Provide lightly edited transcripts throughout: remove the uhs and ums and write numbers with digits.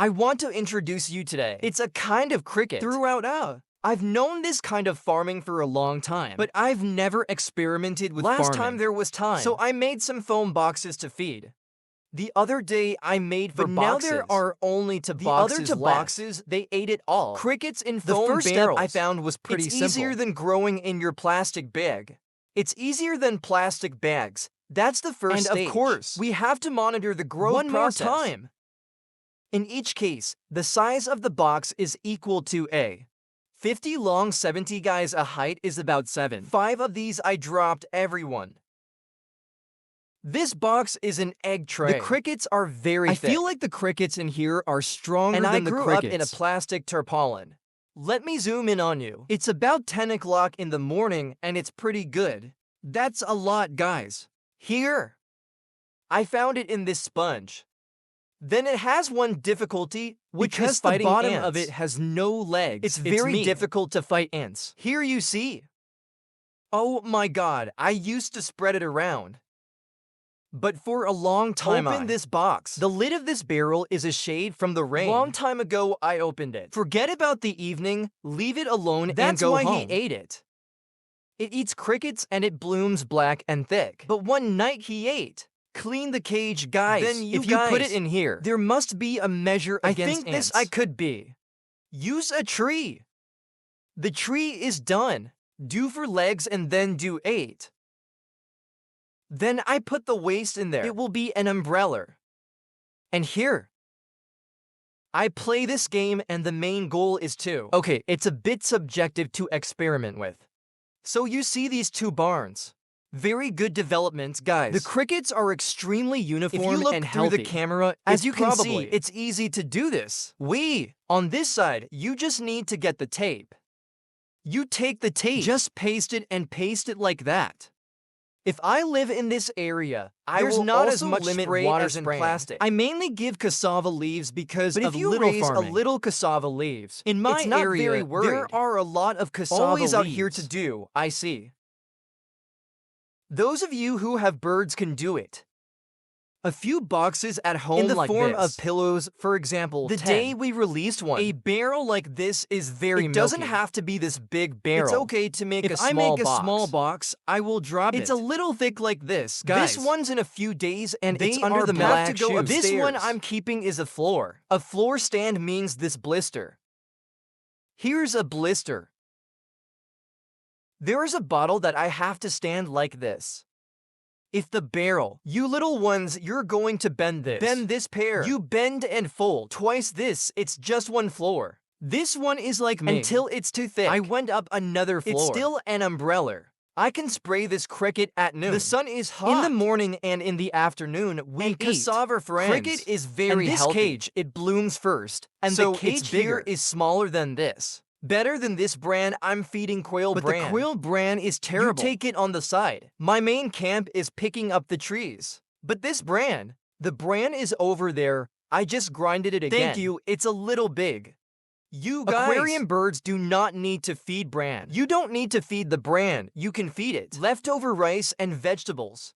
I want to introduce you today. It's a kind of cricket. I've known this kind of farming for a long time, but I've never experimented with farming. Last time there was time, so I made some foam boxes to feed. The other day I made for boxes. Now there are only two boxes they ate it all. Crickets in foam barrels. The first step I found was pretty simple. It's easier than growing in your plastic bag. It's easier than plastic bags. That's the first stage. And of course, we have to monitor the growth process. One more time. In each case, the size of the box is equal to a 50 long, 70 guys. A height is about 7. 5 of these I dropped everyone. This box is an egg tray. The crickets are very thick. I feel like the crickets in here are stronger than the crickets. And I grew up in a plastic tarpaulin. Let me zoom in on you. It's about 10 o'clock in the morning and it's pretty good. That's a lot, guys. Here. I found it in this sponge. Then it has one difficulty, which is fighting ants. The bottom of it has no legs. It's very difficult to fight ants. Here you see. Oh my god, I used to spread it around. But for a long time open this box. The lid of this barrel is a shade from the rain. Long time ago I opened it. Forget about the evening, leave it alone and go home. That's why he ate it. It eats crickets and it blooms black and thick. But one night he ate. Clean the cage, guys. Then if you put it in here, there must be a measure against ants. I think this could be. Use a tree. The tree is done. Do for legs and then do 8. Then I put the waste in there. It will be an umbrella. And here. I play this game and the main goal is to. Okay, it's a bit subjective to experiment with. So you see these 2 barns. Very good developments, guys. The crickets are extremely uniform and healthy. If you look through the camera, as you can see, it's easy to do this. On this side, you just need to get the tape. You take the tape, just paste it like that. If I live in this area, there's not as much spray as in plastic. I mainly give cassava leaves because of little farming. But if you raise a little cassava leaves, in my area, there are a lot of cassava leaves. Always out here to do, I see. Those of you who have birds can do it. A few boxes at home in the form of pillows, for example. The day we released one. A barrel like this is very milky. It doesn't have to be this big barrel. It's okay to make a small box. If I make a small box, I will drop it. It's a little thick like this, guys. This one's in a few days and it's under the black shoe. This one I'm keeping is a floor. A floor stand means this blister. Here's a blister. There is a bottle that I have to stand like this. If the barrel, you little ones, you're going to bend this. Bend this pair. You bend and fold. Twice this, it's just one floor. This one is like me. Until it's too thick. I went up another floor. It's still an umbrella. I can spray this cricket at noon. The sun is hot. In the morning and in the afternoon, we eat. Cassava friends. Cricket is very healthy. This cage, it blooms first. And so the cage here is smaller than this. Better than this brand I'm feeding quail brand. But the quail brand is terrible. You take it on the side. My main camp is picking up the trees. But this brand, the brand is over there. I just grinded it again. Thank you, it's a little big. You guys, aquarium birds do not need to feed brand. You don't need to feed the brand. You can feed it leftover rice and vegetables.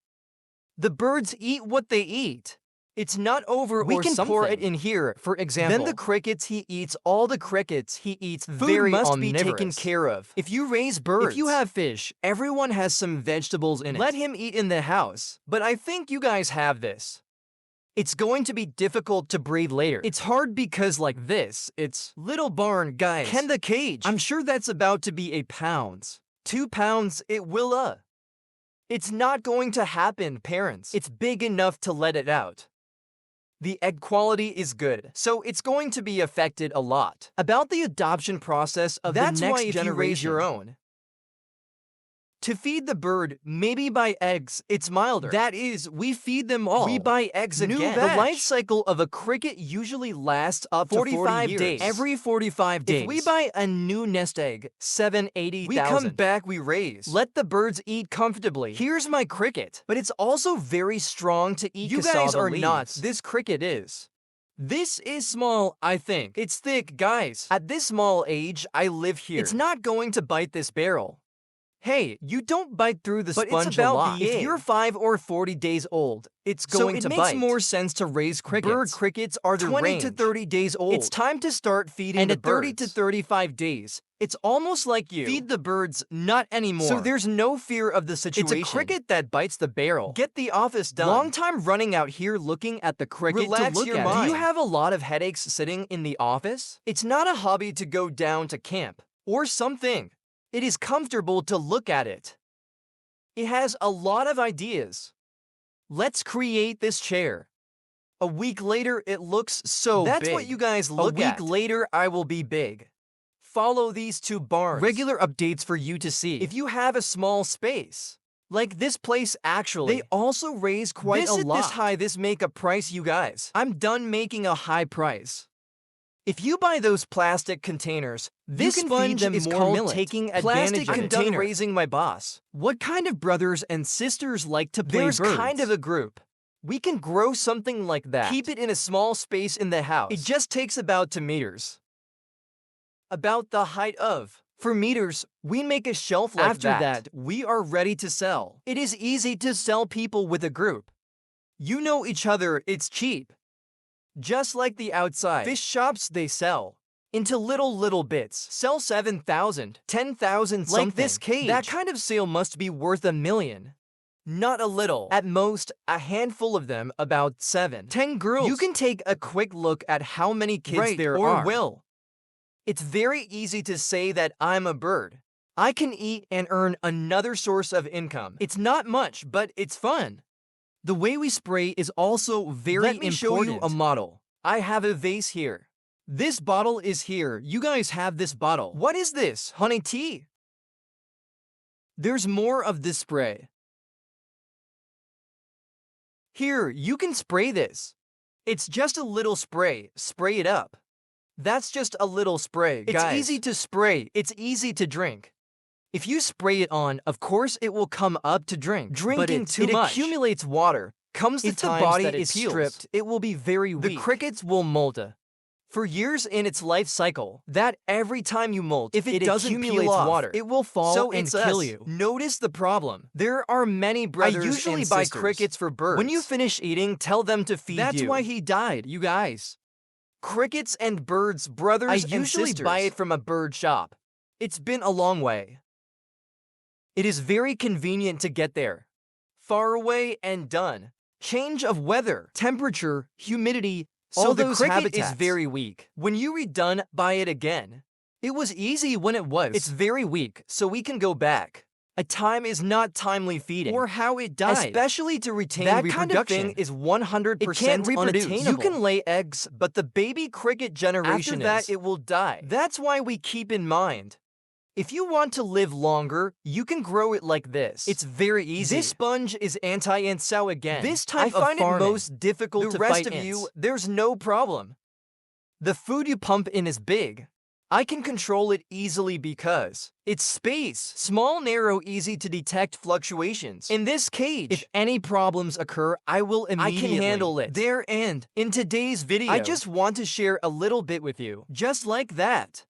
The birds eat what they eat. It's not over or something. We can pour it in here, for example. Then the crickets he eats, all the crickets he eats, very must omnivorous. Be taken care of. If you raise birds, if you have fish, everyone has some vegetables in it. Let him eat in the house. But I think you guys have this. It's going to be difficult to breed later. It's hard because like this, it's little barn, guys. Can the cage? I'm sure that's about to be 8 pounds. 2 pounds, it will. It's not going to happen, parents. It's big enough to let it out. The egg quality is good, so it's going to be affected a lot. About the adoption process of the next generation. That's why if you raise your own. To feed the bird, maybe buy eggs, it's milder. That is, we feed them all. We buy eggs again. The life cycle of a cricket usually lasts up to 45 days. Every 45 days. If we buy a new nest egg, 80,000. We come back, we raise. Let the birds eat comfortably. Here's my cricket. But it's also very strong to eat cassava leaves. You guys are nuts. This cricket is. This is small, I think. It's thick, guys. At this small age, I live here. It's not going to bite this barrel. Hey, you don't bite through the sponge a lot. If you're 5 or 40 days old, it's going to bite. So it makes more sense to raise crickets. Bird crickets are the 20 to 30 days old. It's time to start feeding the birds. And at 30 to 35 days, it's almost like you feed the birds, not anymore. So there's no fear of the situation. It's a cricket that bites the barrel. Get the office done. Long time running out here looking at the cricket. Relax to look your at mind. Do you have a lot of headaches sitting in the office? It's not a hobby to go down to camp or something. It is comfortable to look at it. It has a lot of ideas. Let's create this chair. A week later, it looks so big. That's what you guys look at. A week later, I will be big. Follow these 2 barns. Regular updates for you to see. If you have a small space, like this place actually, they also raise quite a lot. This high, this make a price, you guys. I'm done making a high price. If you buy those plastic containers, this sponge is called taking advantage of it. I'm done raising my boss. What kind of brothers and sisters like to play birds? There's kind of a group. We can grow something like that. Keep it in a small space in the house. It just takes about 2 meters. About the height of 4 meters, we make a shelf like that. After that, we are ready to sell. It is easy to sell people with a group. You know each other, it's cheap. Just like the outside fish shops, they sell into little bits. Sell 7,000, 10,000 something. Like this cage. That kind of sale must be worth $1 million. Not a little. At most, a handful of them, about 7, 10 girls. You can take a quick look at how many kids there are. Or will. It's very easy to say that I'm a bird. I can eat and earn another source of income. It's not much, but it's fun. The way we spray is also very important. Let me show you a model. I have a vase here. This bottle is here. You guys have this bottle. What is this? Honey tea? There's more of this spray. Here, you can spray this. It's just a little spray. Spray it up. That's just a little spray, guys. It's easy to spray. It's easy to drink. If you spray it on, of course it will come up to drink. Drinking too much. It accumulates water. Comes the time the body is stripped, it will be very weak. The crickets will molt for years in its life cycle. That every time you molt, if it doesn't peel off water, it will fall and kill you. Notice the problem. There are many brothers and sisters. I usually buy crickets for birds. When you finish eating, tell them to feed you. That's why he died, you guys. Crickets and birds, brothers and sisters. I usually buy it from a bird shop. It's been a long way. It is very convenient to get there. Far away and done. Change of weather, temperature, humidity, all those habitats. Is very weak. When you redone, buy it again. It was easy when it was. It's very weak, so we can go back. A time is not timely feeding. Or how it died. Especially to retain that reproduction. That kind of thing is 100% unattainable. You can lay eggs, but the baby cricket generation after that, it will die. That's why we keep in mind. If you want to live longer, you can grow it like this. It's very easy. This sponge is anti-ant sow again. This type of farming, I find it most difficult to fight ants. The rest of you, there's no problem. The food you pump in is big. I can control it easily because it's space. Small, narrow, easy to detect fluctuations. In this cage, if any problems occur, I will immediately handle it. There and in today's video, I just want to share a little bit with you. Just like that.